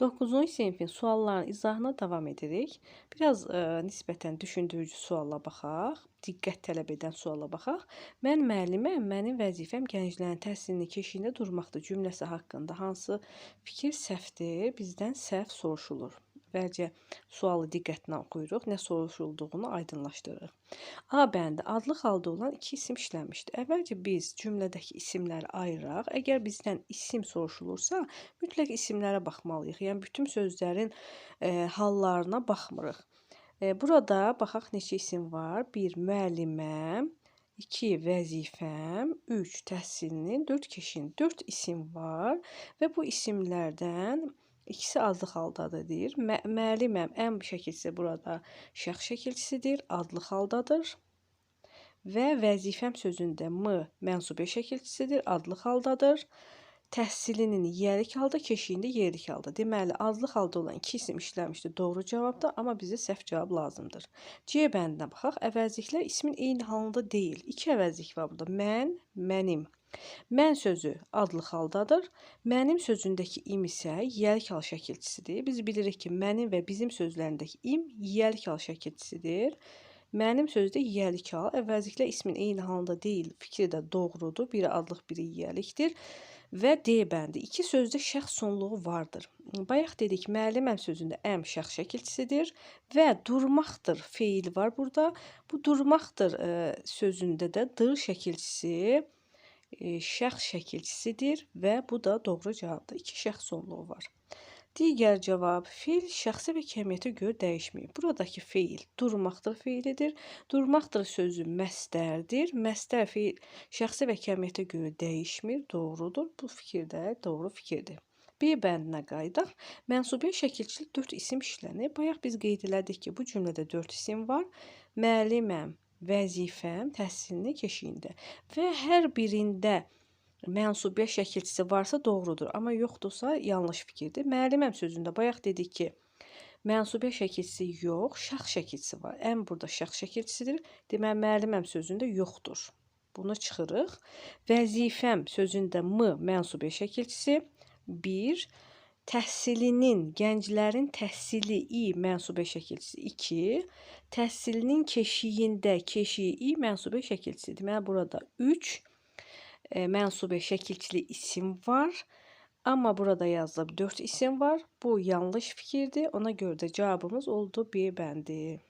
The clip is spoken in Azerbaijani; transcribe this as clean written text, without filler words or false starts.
9-cu sinifin suallarının izahına davam edirik. Biraz nisbətən düşündürücü suala baxaq, diqqət tələb edən suala baxaq. Mən müəlliməm, mənim vəzifəm gənclərin təhsilini keşiyində durmaqdır cümləsi haqqında hansı fikir səhvdir? Bizdən səhv soruşulur. Bəlkə sualı diqqətlə oxuyuruq, nə soruşulduğunu aydınlaşdırırıq. A bəndi adlıq halda olan iki isim işlənmişdir. Əvvəlcə biz cümlədəki isimləri ayıraq. Əgər bizdən isim soruşulursa, mütləq isimlərə baxmalıyıq. Yəni bütün sözlərin hallarına baxmırıq. Burada baxaq neçə isim var. 1 müəlliməm, 2 vəzifəm, 3 təhsilinin, 4 keşin. 4 isim var və bu isimlərdən İkisi adlıq haldadır deyir. Müəlliməm ən şəkilçisi burada şəxs şəkilçisidir, adlıq haldadır. Və vəzifəm sözündə m mənsubiyyə şəkilçisidir, adlıq haldadır. Təhsilinin yiyəlik halda, keşiyində yerlik halda. Deməli, adlıq halda olan iki isim işləmişdir. Doğru cavabda, amma bizə səhv cavab lazımdır. C bəndinə baxaq. Əvəzliklər ismin eyni halında deyil. İki əvəzlik var burada. Mən, mənim. Mən sözü adlıq haldadır. Mənim sözündəki im isə yiyəlik hal şəkilçisidir. Biz bilirik ki, mənim və bizim sözlərindəki im yiyəlik hal şəkilçisidir. Mənim sözdə yiyəlik hal, əvəzliklə ismin eyni halında deyil. Fikri də doğrudur. Biri adlıq, biri yiyəlikdir. Və D bəndi. İki sözdə şəxs sonluğu vardır. Bayaq dedik, müəlliməm sözündə əm şəxs şəkilçisidir və durmaqdır feil var burada. Bu durmaqdır sözündə də dır şəkilçisi şəxs şəkilçisidir və bu da doğru cavabdır. İki şəxs sonluğu var. Digər cavab, feil şəxsi və kəmiyyətə görə dəyişmir. Buradakı feil durmaqdır feilidir. Durmaqdır sözü məstərdir. Məstər feil şəxsi və kəmiyyətə görə dəyişmir. Doğrudur. Bu fikir də doğru fikirdir. B bəndinə qayıdaq. Mənsubiyyə şəkilçili 4 isim işlənir. Bayaq biz qeyd elədik ki, bu cümlədə 4 isim var. Müəlliməm, vəzifəm, təhsilini keşiyində. Və hər birində mənsubiyyə şəkilçisi varsa doğrudur, amma yoxdursa yanlış fikirdir. Müəlliməm sözündə bayaq dedik ki, mənsubiyyə şəkilçisi yox, şəxs şəkilçisi var. Ən burada şəxs şəkilçisidir. Deməli, müəlliməm sözündə yoxdur. Bunu çıxırıq. Vəzifəm sözündə m mənsubiyyə şəkilçisi 1. Təhsilinin, gənclərin təhsili i mənsubiyyə şəkilçisi 2. Təhsilinin keşiyində keşiyi i mənsubiyyə şəkilçisi. Deməli, burada 3 mənsubiyyə şəkilçili isim var. Amma burada yazılıb 4 isim var. Bu yanlış fikirdir. Ona görə də cavabımız oldu B bəndi.